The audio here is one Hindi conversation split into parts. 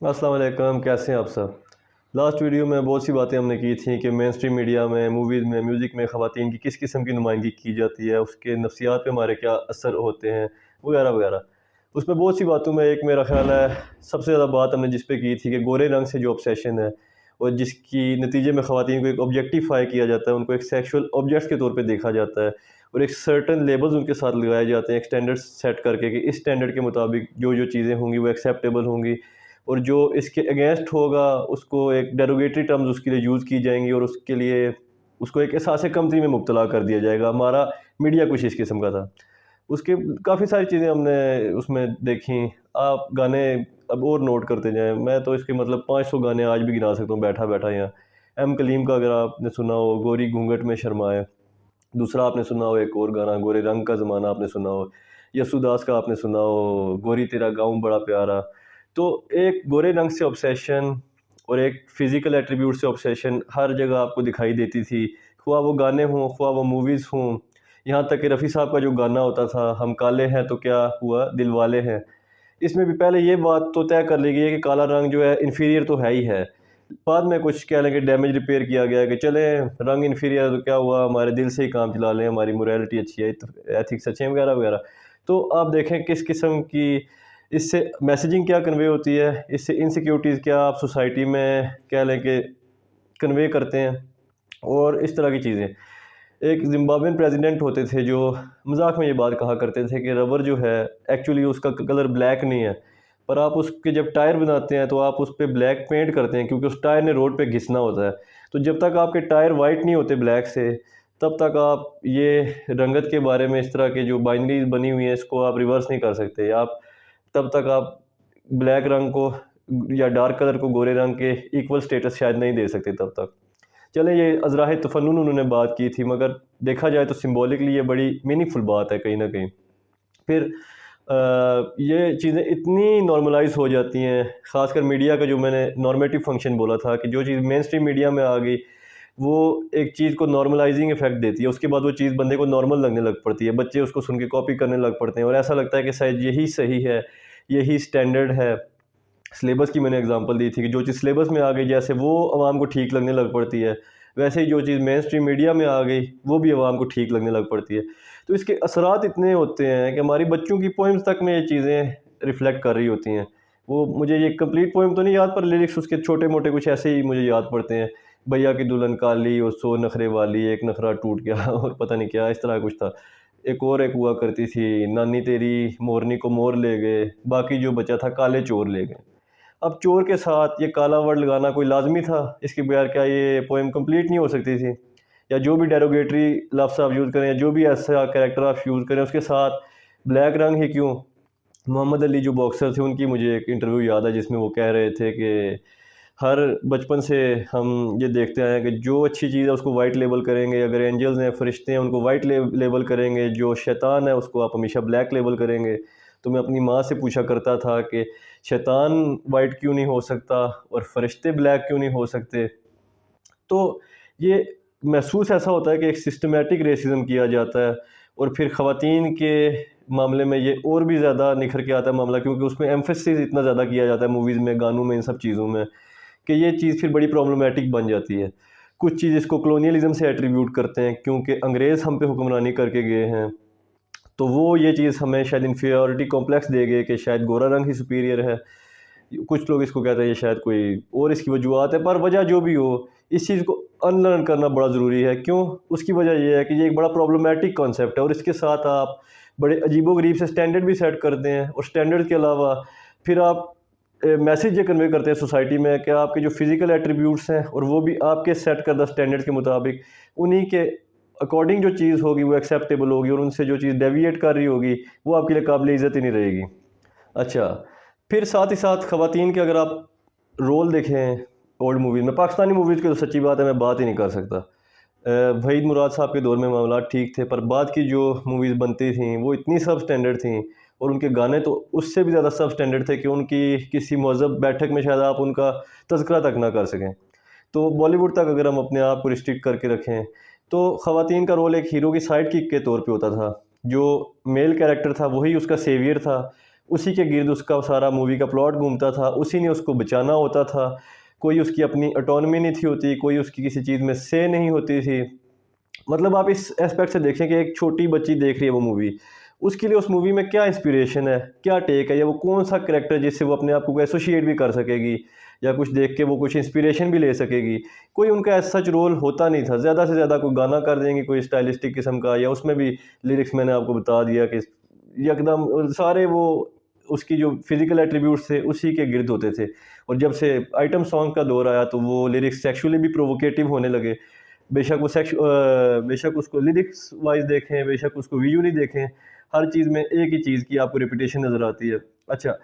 अस्सलाम वालेकुम, कैसे हैं आप सब। लास्ट वीडियो में बहुत सी बातें हमने की थी कि मेन स्ट्रीम मीडिया में, मूवीज़ में, म्यूज़िक में ख़वातीन की किस किस्म की नुमाइंदगी की जाती है, उसके नफ्सियात पे हमारे क्या असर होते हैं, वगैरह वगैरह। उसमें बहुत सी बातों में एक मेरा ख़्याल है सबसे ज़्यादा बात हमने जिस पे की थी कि गोरे रंग से जो ऑब्सेशन है और जिसकी नतीजे में ख़वातीन को एक ऑब्जेक्टिफ़ाई किया जाता है, उनको एक सेक्सुअल ऑब्जेक्ट्स के तौर पे देखा जाता है और एक सर्टेन लेबल्स उनके साथ लगाए जाते हैं, एक स्टैंडर्ड सेट करके कि इस स्टैंडर्ड के मुताबिक जो चीज़ें होंगी वो एक्सेप्टेबल होंगी और जो इसके अगेंस्ट होगा उसको एक डेरोगेटरी टर्म्स उसके लिए यूज़ की जाएँगी और उसके लिए उसको एक एहसास कमतरी में मुब्तला कर दिया जाएगा। हमारा मीडिया कुछ इस किस्म का था। उसके काफ़ी सारी चीज़ें हमने उसमें देखी। आप गाने अब और नोट करते जाएँ, मैं तो इसके मतलब 500 गाने आज भी गिना सकता हूँ बैठा-बैठा यहाँ। एम कलीम का अगर आपने सुना हो, गोरी घूंघट में शर्माए। दूसरा आपने सुना हो एक और गाना, गोरे रंग का ज़माना आपने सुना हो। यसुदास का आपने सुना हो, गोरी तेरा गाँव बड़ा प्यारा। तो एक गोरे रंग से ऑब्सेशन और एक फ़िज़िकल एट्रीब्यूट से ऑब्सेशन हर जगह आपको दिखाई देती थी। ख़्वा वो गाने हों, ख़्वा वो मूवीज़ हों, यहाँ तक कि रफ़ी साहब का जो गाना होता था, हम काले हैं तो क्या हुआ दिलवाले हैं। इसमें भी पहले ये बात तो तय कर ली गई है कि काला रंग जो है इन्फीरियर तो है ही है। बाद में कुछ कह लें कि डैमेज रिपेयर किया गया है कि चलें रंग इन्फीरियर है तो क्या हुआ, हमारे दिल से ही काम चला लें, हमारी मोरालिटी अच्छी है, तो एथिक्स अच्छे हैं वगैरह वगैरह। तो आप देखें किस किस्म की इससे मैसेजिंग क्या कन्वे होती है, इससे इनसिक्योरिटीज़ क्या आप सोसाइटी में कह लें कि कन्वे करते हैं और इस तरह की चीज़ें। एक ज़िम्बाब्वेन प्रेसिडेंट होते थे जो मज़ाक में ये बात कहा करते थे कि रबर जो है एक्चुअली उसका कलर ब्लैक नहीं है, पर आप उसके जब टायर बनाते हैं तो आप उस पे ब्लैक पेंट करते हैं क्योंकि उस टायर ने रोड पे घिसना होता है। तो जब तक आपके टायर वाइट नहीं होते ब्लैक से, तब तक आप ये रंगत के बारे में इस तरह के जो बाइनरीज़ बनी हुई हैं इसको आप रिवर्स नहीं कर सकते। आप तब तक आप ब्लैक रंग को या डार्क कलर को गोरे रंग के इक्वल स्टेटस शायद नहीं दे सकते तब तक। चलें ये अज़राह तफ़न्नुन उन्होंने बात की थी मगर देखा जाए तो सिंबॉलिकली ये बड़ी मीनिंगफुल बात है कहीं न कहीं। फिर ये चीज़ें इतनी नॉर्मलाइज़ हो जाती हैं, ख़ासकर मीडिया का जो मैंने नॉर्मेटिव फ़ंक्शन बोला था कि जो चीज़ मेन स्ट्रीम मीडिया में आ गई, वो एक चीज़ को नॉर्मलाइज़िंग इफ़ेक्ट देती है। उसके बाद वो चीज़ बंदे को नॉर्मल लगने लग पड़ती है। बच्चे उसको सुन के कॉपी करने लग पड़ते हैं और ऐसा लगता है कि शायद यही सही है, यही स्टैंडर्ड है। सिलेबस की मैंने एग्ज़ाम्पल दी थी कि जो चीज़ सिलेबस में आ गई जैसे वो अवाम को ठीक लगने लग पड़ती है, वैसे ही जो चीज़ मेन स्ट्रीम मीडिया में आ गई वो भी अवाम को ठीक लगने लग पड़ती है। तो इसके असरात इतने होते हैं कि हमारी बच्चों की पोएम्स तक में ये चीज़ें रिफ्लेक्ट कर रही होती हैं। वो मुझे ये कंप्लीट पोएम तो नहीं याद पर लिरिक्स उसके छोटे-मोटे कुछ ऐसे ही मुझे याद पड़ते हैं। भैया की दुल्हन काली और 100 नखरे वाली, एक नखरा टूट गया और पता नहीं क्या इस तरह कुछ था। एक हुआ करती थी, नानी तेरी मोरनी को मोर ले गए, बाकी जो बचा था काले चोर ले गए। अब चोर के साथ ये काला वर्ड लगाना कोई लाज़मी था? इसके बगैर क्या ये पोएम कंप्लीट नहीं हो सकती थी? या जो भी डेरोगेटरी लफ्ज़ आप यूज़ करें या जो भी ऐसा कैरेक्टर आप यूज़ करें उसके साथ ब्लैक रंग ही क्यों? मोहम्मद अली जो बॉक्सर थे उनकी मुझे एक इंटरव्यू याद है जिसमें वो कह रहे थे कि हर बचपन से हम ये देखते आए हैं कि जो अच्छी चीज़ है उसको वाइट लेबल करेंगे, अगर एंजल्स हैं फरिश्ते हैं उनको वाइट लेबल करेंगे, जो शैतान है उसको आप हमेशा ब्लैक लेबल करेंगे। तो मैं अपनी माँ से पूछा करता था कि शैतान वाइट क्यों नहीं हो सकता और फरिश्ते ब्लैक क्यों नहीं हो सकते। तो ये महसूस ऐसा होता है कि एक सिस्टमैटिक रेसिज़्म किया जाता है और फिर ख़वातीन के मामले में ये और भी ज़्यादा निखर के आता है मामला क्योंकि उसमें एम्फेसिस इतना ज़्यादा किया जाता है मूवीज़ में, गानों में, इन सब चीज़ों में कि ये चीज़ फिर बड़ी प्रॉब्लमैटिक बन जाती है। कुछ चीज़ इसको कॉलोनियलिज़्म से एट्रीब्यूट करते हैं क्योंकि अंग्रेज़ हम पे हुक्मरानी करके गए हैं, तो वो ये चीज़ हमें शायद इन्फीरियॉरिटी कॉम्प्लेक्स दे गए कि शायद गोरा रंग ही सुपीरियर है। कुछ लोग इसको कहते हैं ये शायद कोई और इसकी वजूहत है, पर वजह जो भी हो, इस चीज़ को अनलर्न करना बड़ा ज़रूरी है। क्यों? उसकी वजह ये है कि ये एक बड़ा प्रॉब्लमैटिक कॉन्सेप्ट है और इसके साथ आप बड़े अजीबो-गरीब से स्टैंडर्ड भी सेट करते हैं और स्टैंडर्ड के अलावा फिर आप मैसेज ये कन्वे करते हैं सोसाइटी में कि आपके जो फ़िज़िकल एट्रीब्यूट्स हैं और वो भी आपके सेट करदा स्टैंडर्ड्स के मुताबिक, उन्हीं के अकॉर्डिंग जो चीज़ होगी वो एक्सेप्टेबल होगी और उनसे जो चीज़ डेविएट कर रही होगी, वो आपके लिए काबिल इज़्ज़त ही नहीं रहेगी। अच्छा, फिर साथ ही साथ ख़वातीन के अगर आप रोल देखें ओल्ड मूवीज़ में, पाकिस्तानी मूवीज़ की तो सच्ची बात है मैं बात ही नहीं कर सकता। वहीद मुराद साहब के दौर में मामलात ठीक थे, पर बाद की जो मूवीज़ बनती थीं वो इतनी सब स्टैंडर्ड थीं और उनके गाने तो उससे भी ज़्यादा सब स्टैंडर्ड थे कि उनकी किसी महज़ब बैठक में शायद आप उनका तज़किरा तक ना कर सकें। तो बॉलीवुड तक अगर हम अपने आप को रिस्ट्रिक्ट करके रखें, तो ख़वातीन का रोल एक हीरो की साइड किक के तौर पे होता था। जो मेल कैरेक्टर था वही उसका सेवियर था उसी के गिर्द उसका सारा मूवी का प्लॉट घूमता था, उसी ने उसको बचाना होता था। कोई उसकी अपनी ऑटोनॉमी नहीं थी होती, कोई उसकी किसी चीज़ में से नहीं होती थी। मतलब आप इस एस्पेक्ट से देखें कि एक छोटी बच्ची देख रही है वो मूवी, उसके लिए उस मूवी में क्या इंस्पिरेशन है, क्या टेक है, या वो कौन सा करेक्टर जिससे वो अपने आप को एसोसिएट भी कर सकेगी, या कुछ देख के वो कुछ इंस्पिरेशन भी ले सकेगी। कोई उनका ऐसा सच रोल होता नहीं था। ज़्यादा से ज़्यादा कोई गाना कर देंगे कोई स्टाइलिस्टिक किस्म का, या उसमें भी लिरिक्स मैंने आपको बता दिया कि एकदम सारे वो उसकी जो फिज़िकल एट्रीब्यूट्स थे उसी के गिर्द होते थे। और जब से आइटम सॉन्ग का दौर आया तो वो लिरिक्स सेक्सुअली भी प्रोवोकेटिव होने लगे। बेशक उसको लिरिक्स वाइज़ देखें, बेशक उसको विजुअली देखें, हर चीज़ में एक ही चीज़ की आपको रिपिटेशन नज़र आती है। अच्छा,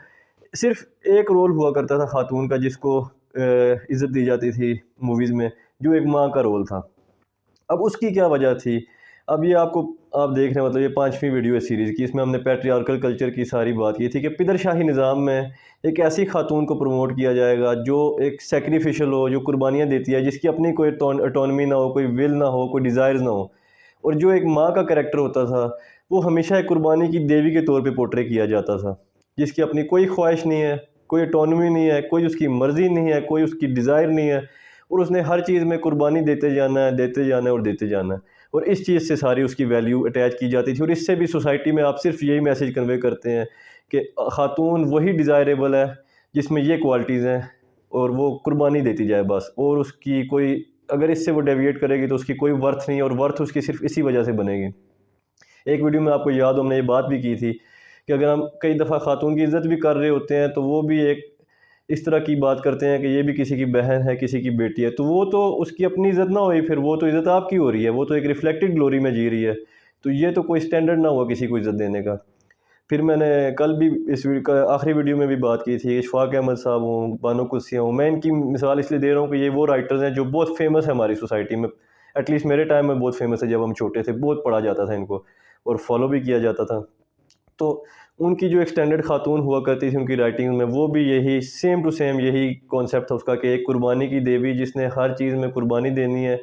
सिर्फ़ एक रोल हुआ करता था ख़ातून का जिसको इज़्ज़त दी जाती थी मूवीज़ में, जो एक माँ का रोल था। अब उसकी क्या वजह थी? अब ये आप देख रहे हैं, मतलब ये 5वीं वीडियो है सीरीज़ की। इसमें हमने पैट्रियार्कल कल्चर की सारी बात की थी कि पिदरशाही निज़ाम में एक ऐसी खातून को प्रमोट किया जाएगा जो एक सैक्रिफिशियल हो, जो कुर्बानियाँ देती है, जिसकी अपनी कोई ऑटोनॉमी ना हो, कोई विल ना हो, कोई डिज़ायर्स ना हो। और जो एक माँ का कैरेक्टर होता था, वो हमेशा एक कुर्बानी की देवी के तौर पे पोर्ट्रे किया जाता था, जिसकी अपनी कोई ख्वाहिश नहीं है, कोई ऑटोनॉमी नहीं है, कोई उसकी मर्ज़ी नहीं है, कोई उसकी डिज़ायर नहीं है, और उसने हर चीज़ में कुर्बानी देते जाना है, देते जाना है और देते जाना है। और इस चीज़ से सारी उसकी वैल्यू अटैच की जाती थी, और इससे भी सोसाइटी में आप सिर्फ यही मैसेज कन्वे करते हैं कि खातून वही डिज़ायरेबल है जिसमें ये क्वालिटीज़ हैं, और वो कुर्बानी देती जाए बस। और उसकी कोई, अगर इससे वो डेविएट करेगी तो उसकी कोई वर्थ नहीं है, और वर्थ उसकी सिर्फ इसी वजह से बनेगी। एक वीडियो में आपको याद हो, हमने ये बात भी की थी कि अगर हम कई दफ़ा खातून की इज़्ज़त भी कर रहे होते हैं तो वो भी एक इस तरह की बात करते हैं कि ये भी किसी की बहन है, किसी की बेटी है, तो वो तो उसकी अपनी इज़्ज़त ना हुई, फिर वो तो इज़्ज़त आपकी हो रही है, वो तो एक रिफ्लेक्टेड ग्लोरी में जी रही है। तो ये तो कोई स्टैंडर्ड ना हुआ किसी को इज़्ज़त देने का। फिर मैंने कल भी इस आखिरी वीडियो में भी बात की थी, इशफ़ाक़ अहमद साहब हों, बानो कुद्सिया हों। मैं इनकी मिसाल इसलिए दे रहा हूँ कि ये वो राइटर्स हैं जो बहुत फ़ेमस है हमारी सोसाइटी में। एटलीस्ट मेरे टाइम में बहुत फ़ेमस है, जब हम छोटे थे बहुत पढ़ा जाता था इनको, और फॉलो भी किया जाता था। तो उनकी जो एक स्टैंडर्ड खातून हुआ करती थी उनकी राइटिंग में, वो भी यही सेम टू सेम यही कॉन्सेप्ट था उसका कि एक कुर्बानी की देवी जिसने हर चीज़ में कुर्बानी देनी है,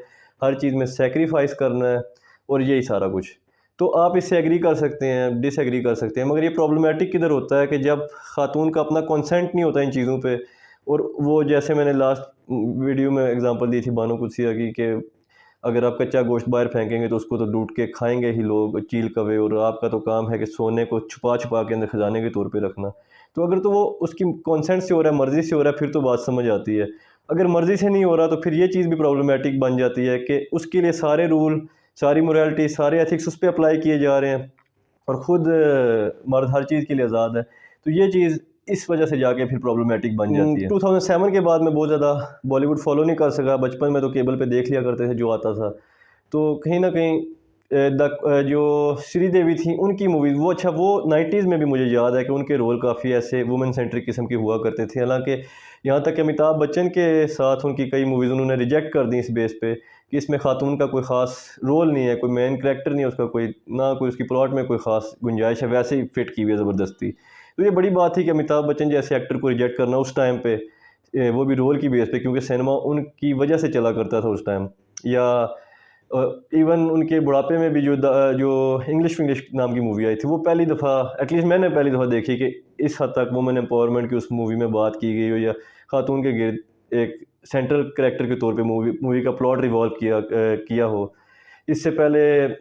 हर चीज़ में सेक्रीफाइस करना है, और यही सारा कुछ। तो आप इससे एग्री कर सकते हैं, डिसएग्री कर सकते हैं, मगर ये प्रॉब्लमेटिक किधर होता है कि जब खातून का अपना कंसेंट नहीं होता इन चीज़ों पे। और वो जैसे मैंने लास्ट वीडियो में एग्जांपल दी थी बानो कुद्सिया की, कि अगर आप कच्चा गोश्त बाहर फेंकेंगे तो उसको तो लूट के खाएंगे ही लोग, चील कौवे, और आपका तो काम है कि सोने को छुपा छुपा के अंदर खजाने के तौर पे रखना। तो अगर तो वो उसकी कॉन्सेंट से हो रहा है, मर्ज़ी से हो रहा है, फिर तो बात समझ आती है। अगर मर्ज़ी से नहीं हो रहा तो फिर ये चीज़ भी प्रॉब्लमेटिक बन जाती है कि उसके लिए सारे रूल, सारी मोरालिटी, सारे एथिक्स उस पे अप्लाई किए जा रहे हैं, और ख़ुद मर्द हर चीज़ के लिए आज़ाद है। तो ये चीज़ इस वजह से जाके फिर प्रॉब्लमेटिक बन जाती है। 2007 के बाद मैं बहुत ज़्यादा बॉलीवुड फॉलो नहीं कर सका। बचपन में तो केबल पे देख लिया करते थे जो आता था। तो कहीं न कहीं जो श्रीदेवी थी उनकी मूवीज़, वो अच्छा वो 90s में भी मुझे याद है कि उनके रोल काफ़ी ऐसे वुमेन सेंट्रिक किस्म के हुआ करते थे। हालाँकि यहाँ तक कि अमिताभ बच्चन के साथ उनकी कई मूवीज़ उन्होंने रिजेक्ट कर दी इस बेस पे कि इसमें खातून का कोई ख़ास रोल नहीं है, कोई मेन कैरेक्टर नहीं है उसका, कोई ना कोई उसकी प्लॉट में कोई ख़ास गुंजाइश है, वैसे ही फिट की हुई है ज़बरदस्ती। तो ये बड़ी बात थी कि अमिताभ बच्चन जैसे एक्टर को रिजेक्ट करना उस टाइम पे, वो भी रोल की बेस पे, क्योंकि सिनेमा उनकी वजह से चला करता था उस टाइम। या इवन उनके बुढ़ापे में भी जो इंग्लिश विंग्लिश नाम की मूवी आई थी, वो पहली दफ़ा, एटलीस्ट मैंने पहली दफ़ा देखी कि इस हद तक वुमेन एम्पावरमेंट की उस मूवी में बात की गई हो, या खातून के गिर्द एक सेंट्रल कैरेक्टर के तौर पे मूवी का प्लॉट रिवॉल्व किया हो। इससे पहले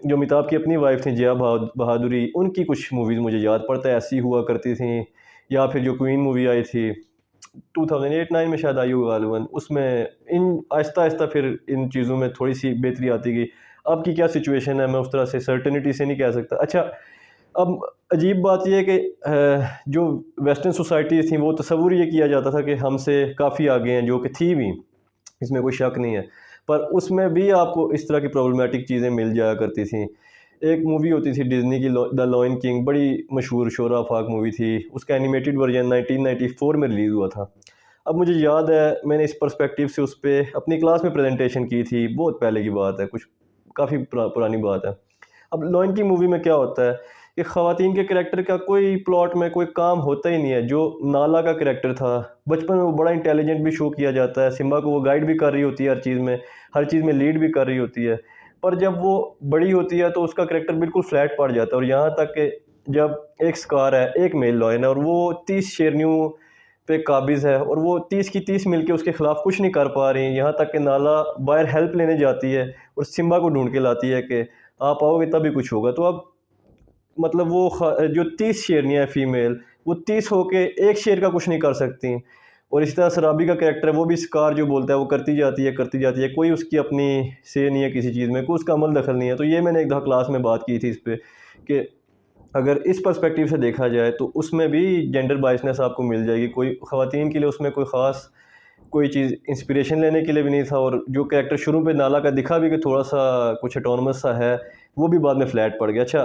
जो अमिताभ की अपनी वाइफ थी जया बहादुरी, उनकी कुछ मूवीज़ मुझे याद पड़ता है ऐसी हुआ करती थी। या फिर जो क्वीन मूवी आई थी 2008-9 में शायद आई होगी गालिबन, उसमें इन आहिस्ता-आहिस्ता फिर इन चीज़ों में थोड़ी-सी बेहतरी आती गई। अब की क्या सिचुएशन है मैं उस तरह से सर्टेनिटी से नहीं कह सकता। अच्छा, अब अजीब बात ये है कि जो वेस्टर्न सोसाइटीज़ थी वो तसव्वुर ये किया जाता था कि हमसे काफ़ी आगे हैं, जो कि थी भी, इसमें कोई शक नहीं है। पर उसमें भी आपको इस तरह की प्रॉब्लमेटिक चीज़ें मिल जाया करती थी। एक मूवी होती थी डिज़नी की द लॉयन किंग, बड़ी मशहूर शोरा आफाक मूवी थी। उसका एनिमेटेड वर्जन 1994 में रिलीज़ हुआ था। अब मुझे याद है मैंने इस पर्सपेक्टिव से उस पे अपनी क्लास में प्रेजेंटेशन की थी, बहुत पहले की बात है, कुछ काफ़ी पुरानी बात है। अब लॉयन किंग मूवी में क्या होता है कि ख़वातीन के करैक्टर का कोई प्लॉट में कोई काम होता ही नहीं है। जो नाला का करैक्टर था, बचपन में वो बड़ा इंटेलिजेंट भी शो किया जाता है, सिम्बा को वो गाइड भी कर रही होती है हर चीज़ में लीड भी कर रही होती है। पर जब वो बड़ी होती है तो उसका करैक्टर बिल्कुल फ्लैट पड़ जाता है, और यहाँ तक कि जब एक स्कार है, एक मेल लॉयन है और वो 30 शेरनियों पे काबिज़ है और वो 30 की 30 मिलके उसके ख़िलाफ़ कुछ नहीं कर पा रही। यहाँ तक कि नाला बाहर हेल्प लेने जाती है और सिम्बा को ढूँढ के लाती है कि आप आओगे तभी कुछ होगा। तो अब मतलब वो जो 30 शेरनियाँ हैं फ़ीमेल, वो 30 होके एक शेर का कुछ नहीं कर सकती। और इसी तरह सराबी का कैरेक्टर है, वो भी स्कार जो बोलता है वो करती जाती है, कोई उसकी अपनी से नहीं है किसी चीज़ में, कोई उसका अमल दखल नहीं है। तो ये मैंने एक दफ़ा क्लास में बात की थी इस पे कि अगर इस पर्सपेक्टिव से देखा जाए तो उसमें भी जेंडर बायसनेस आपको मिल जाएगी। कोई ख़वातीन के लिए उसमें कोई ख़ास कोई चीज़ इंस्पिरेशन लेने के लिए भी नहीं था और जो कैरेक्टर शुरू में नाला का दिखा भी कि थोड़ा-सा कुछ ऑटोनमस सा है, वो भी बाद में फ्लैट पड़ गया। अच्छा,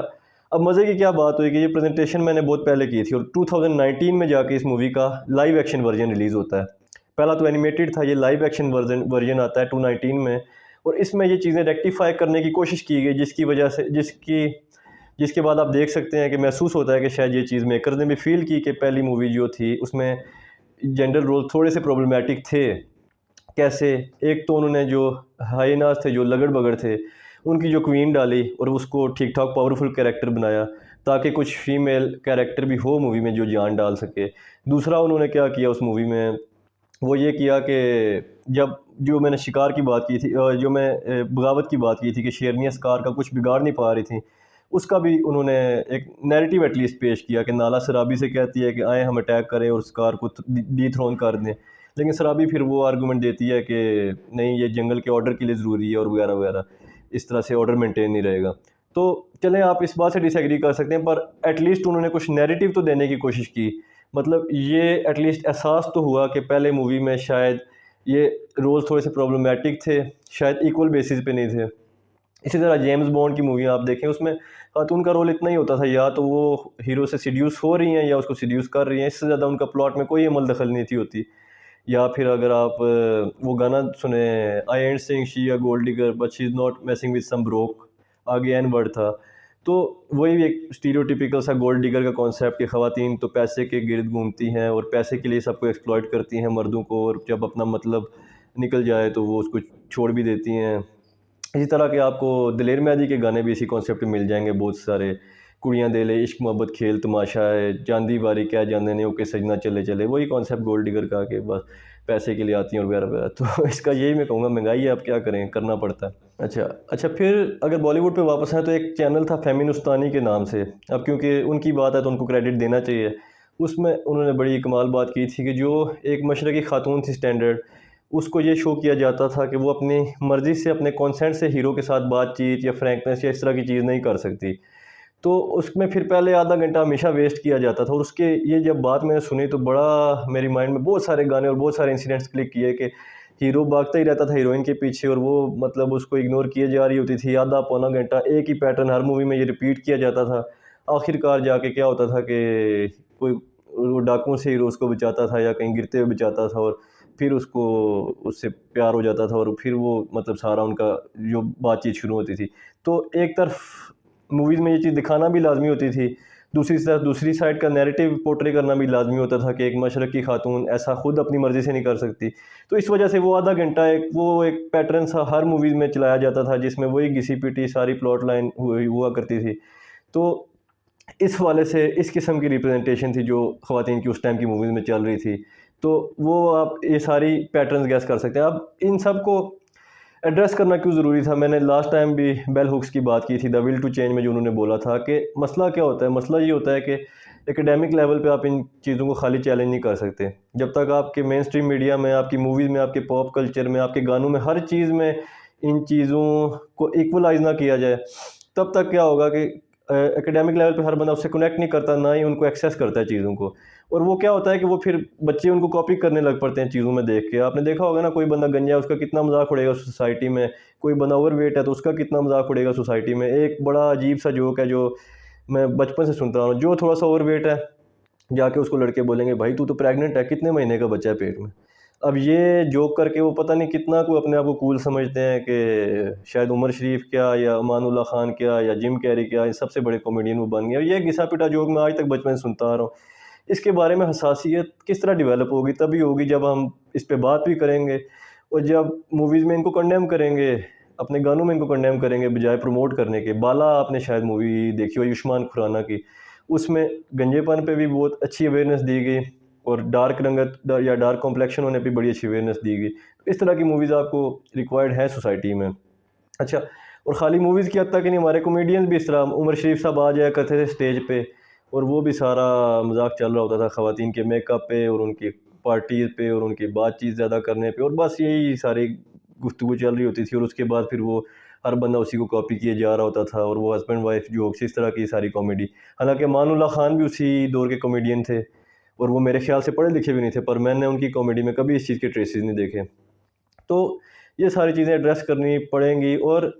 अब मज़े की क्या बात हुई कि ये प्रेज़ेंटेशन मैंने बहुत पहले की थी और 2019 में जाके इस मूवी का लाइव एक्शन वर्ज़न रिलीज़ होता है। पहला तो एनिमेटेड था, ये लाइव एक्शन वर्ज़न आता है 2019 में और इसमें ये चीज़ें रेक्टिफ़ाई करने की कोशिश की गई जिसकी वजह से जिसके बाद आप देख सकते हैं कि महसूस होता है कि शायद ये चीज़ मेकर्स ने भी फ़ील की कि पहली मूवी जो थी उसमें जेंडर रोल थोड़े से प्रॉब्लमैटिक थे। कैसे? एक तो उन्होंने जो हाइएनास थे, जो लगड़-बगड़ थे, उनकी जो क्वीन डाली और उसको ठीक-ठाक पावरफुल कैरेक्टर बनाया, ताकि कुछ फीमेल कैरेक्टर भी हो मूवी में जो जान डाल सके। दूसरा उन्होंने क्या किया उस मूवी में, वो ये किया कि जब जो मैंने शिकार की बात की थी जो मैं बगावत की बात की थी कि शेरनियाँ स्कार का कुछ बिगाड़ नहीं पा रही थी, उसका भी उन्होंने एक नैरेटिव एटलीस्ट पेश किया कि नाला सराबी से कहती है कि आएँ हम अटैक करें और स्कार को डिथ्रोन कर दें। लेकिन सराबी फिर वो आर्गूमेंट देती है कि नहीं, ये जंगल के ऑर्डर के लिए ज़रूरी है और वगैरह वगैरह, इस तरह से ऑर्डर मेंटेन नहीं रहेगा। तो चलें, आप इस बात से डिसएग्री कर सकते हैं, पर एटलीस्ट उन्होंने कुछ नैरेटिव तो देने की कोशिश की। मतलब ये एटलीस्ट एहसास तो हुआ कि पहले मूवी में शायद ये रोल्स थोड़े से प्रॉब्लमैटिक थे, शायद इक्वल बेसिस पे नहीं थे। इसी तरह जेम्स बॉन्ड की मूवी आप देखें, उसमें खातून का रोल इतना ही होता था, या तो वो हीरो से सीड्यूस हो रही हैं या उसको सीड्यूस कर रही हैं, इससे ज़्यादा उनका प्लॉट में कोई अमल दखल नहीं थी होती। या फिर अगर आप वो गाना सुने, I ain't saying she a gold digger but she is not messing with some broke, आगे एन वर्ड था। तो वही एक स्टीरियोटिपिकल सा गोल्ड डिगर का कॉन्सेप्ट कि ख़वातीन तो पैसे के गिर्द घूमती हैं और पैसे के लिए सबको एक्सप्लॉइट करती हैं मर्दों को, और जब अपना मतलब निकल जाए तो वो उसको छोड़ भी देती हैं। इसी तरह के आपको दिलेर मेहदी के गाने भी इसी कॉन्सेप्ट में मिल जाएंगे बहुत सारे। कुड़ियाँ दे ले इश्क मोहब्बत खेल तमाशा है, चांदी बारी क्या जानने ने ओके सजना चले चले, वही कॉन्सेप्ट गोल्ड डिगर का कि बस पैसे के लिए आती हैं और वगैरह वगैरह। तो इसका यही मैं कहूँगा, महंगाई है, आप क्या करें, करना पड़ता है। अच्छा अच्छा, फिर अगर बॉलीवुड पे वापस आए तो एक चैनल था फेमिनिस्तानी के नाम से। अब क्योंकि उनकी बात है तो उनको क्रेडिट देना चाहिए। उसमें उन्होंने बड़ी कमाल बात की थी कि जो एक मशरक़ी खातून थी स्टैंडर्ड, उसको ये शो किया जाता था कि वो अपनी मर्ज़ी से, अपने कंसेंट से हीरो के साथ बातचीत या फ्रैंकनेस या इस तरह की चीज़ नहीं कर सकती। तो उसमें फिर पहले आधा घंटा हमेशा वेस्ट किया जाता था और उसके ये जब बात मैंने सुनी तो बड़ा मेरे माइंड में बहुत सारे गाने और बहुत सारे इंसिडेंट्स क्लिक किए कि हीरो भागता ही रहता था हीरोइन के पीछे और वो मतलब उसको इग्नोर किए जा रही होती थी। आधा पौना घंटा एक ही पैटर्न हर मूवी में ये रिपीट किया जाता था। आखिरकार जाके क्या होता था कि कोई वो डाकुओं से हीरो उसको बचाता था या कहीं गिरते हुए बचाता था और फिर उसको उससे प्यार हो जाता था और फिर वो मतलब सारा उनका जो बातचीत शुरू होती थी। तो एक तरफ मूवीज़ में ये चीज़ दिखाना भी लाज़मी होती थी, दूसरी साइड का नैरेटिव पोर्ट्रे करना भी लाज़मी होता था कि एक मशरक़ी खातून ऐसा खुद अपनी मर्ज़ी से नहीं कर सकती। तो इस वजह से वो आधा घंटा एक पैटर्न सा हर मूवीज़ में चलाया जाता था जिसमें वही घिसी-पिटी सारी प्लॉट लाइन हुआ करती थी। तो इस हवाले से इस किस्म की रिप्रेजेंटेशन थी जो ख़वातीन की उस टाइम की मूवीज़ में चल रही थी। तो वो आप ये सारी पैटर्न्स गेस कर सकते हैं। अब इन सब को एड्रेस करना क्यों ज़रूरी था? मैंने लास्ट टाइम भी बेल हुक्स की बात की थी, द विल टू चेंज में, जो उन्होंने बोला था कि मसला क्या होता है? मसला ये होता है कि एकेडमिक लेवल पे आप इन चीज़ों को खाली चैलेंज नहीं कर सकते। जब तक आपके मेन स्ट्रीम मीडिया में, आपकी मूवीज़ में, आपके पॉप कल्चर में, आपके गानों में, हर चीज़ में इन चीज़ों को इक्वलाइज़ ना किया जाए, तब तक क्या होगा कि एकेडमिक लेवल पे हर बंदा उससे कनेक्ट नहीं करता, ना ही उनको एक्सेस करता है चीज़ों को। और वो क्या होता है कि वो फिर बच्चे उनको कॉपी करने लग पड़ते हैं चीज़ों में देख के। आपने देखा होगा ना, कोई बंदा गंजा है उसका कितना मज़ाक उड़ेगा सोसाइटी में, कोई बंदा ओवरवेट है तो उसका कितना मज़ाक उड़ेगा सोसाइटी में। एक बड़ा अजीब सा जोक है जो मैं बचपन से सुनता हूँ, जो थोड़ा सा ओवरवेट है जाके उसको लड़के बोलेंगे, भाई तू तो प्रेग्नेंट है, कितने महीने का बच्चा है पेट में। अब ये जोक करके वो पता नहीं कितना को अपने आप को कूल समझते हैं कि शायद उमर शरीफ क्या या अमानुल्लाह खान क्या या जिम कैरी क्या, इन सबसे बड़े कॉमेडियन वो बन गए। और ये घिसा पिटा जोक मैं आज तक बचपन से सुनता आ रहा हूँ। इसके बारे में हसासियत किस तरह डेवलप होगी? तभी होगी जब हम इस पे बात भी करेंगे और जब मूवीज़ में इनको कंडेम करेंगे, अपने गानों में इनको कंडेम करेंगे बजाय प्रमोट करने के। बाला आपने शायद मूवी देखी हो आयुष्मान खुराना की, उसमें गंजेपन पे भी बहुत अच्छी अवेयरनेस दी गई और डार्क रंगत या डार्क कॉम्प्लेक्शन होने पे बड़ी अच्छी अवेयरनेस दी गई। इस तरह की मूवीज़ आपको रिक्वायर्ड है सोसाइटी में। अच्छा, और ख़ाली मूवीज़ की हद तक ही नहीं, हमारे कॉमेडियंस भी इस तरह उमर शरीफ साहब आ जाया करते थे स्टेज पे, और वो भी सारा मजाक चल रहा होता था ख़वातीन के मेकअप पे और उनकी पार्टीज़ पे और उनकी बातचीत ज़्यादा करने पे, और बस यही सारी गुफ्तगू चल रही होती थी। और उसके बाद फिर वो हर बंदा उसी को कॉपी किए जा रहा होता था, और वो हस्बैंड वाइफ जोक्स, इस तरह की सारी कॉमेडी। हालांकि अमानुल्लाह खान भी उसी दौर के कॉमेडियन थे, और वो मेरे ख्याल से पढ़े लिखे भी नहीं थे, पर मैंने उनकी कॉमेडी में कभी इस चीज़ के ट्रेसेस नहीं देखे। तो ये सारी चीज़ें एड्रेस करनी पड़ेंगी। और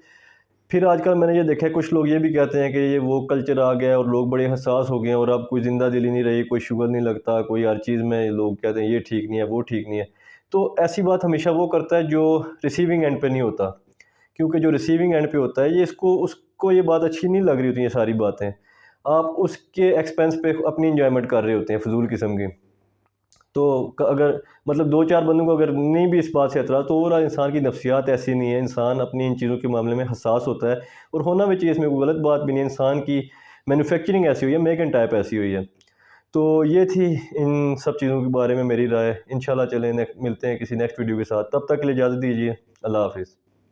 फिर आजकल मैंने ये देखा है, कुछ लोग ये भी कहते हैं कि ये वो कल्चर आ गया है और लोग बड़े हसास हो गए हैं और अब कोई ज़िंदा दिली नहीं रही, कोई शुगर नहीं लगता, कोई हर चीज़ में लोग कहते हैं ये ठीक नहीं है, वो ठीक नहीं है। तो ऐसी बात हमेशा वो करता है जो रिसीविंग एंड पे नहीं होता, क्योंकि जो रिसीविंग एंड पे होता है ये इसको उसको ये बात अच्छी नहीं लग रही होती, ये सारी बातें आप उसके एक्सपेंस पे अपनी इंजॉयमेंट कर रहे होते हैं फजूल किस्म की। तो अगर मतलब दो चार बंदों को अगर नहीं भी इस बात से एतराज़, तो ओवरऑल इंसान की नफ्सियात ऐसी नहीं है, इंसान अपनी इन चीज़ों के मामले में हसास होता है, और होना भी चाहिए, इसमें कोई गलत बात भी नहीं है। इंसान की मैन्युफैक्चरिंग ऐसी हुई है, मेक एंड टाइप ऐसी हुई है। तो ये थी इन सब चीज़ों के बारे में मेरी राय। इंशाल्लाह चलें मिलते हैं किसी नेक्स्ट वीडियो के साथ, तब तक के लिए इजाज़त दीजिए। अल्लाह हाफिज़।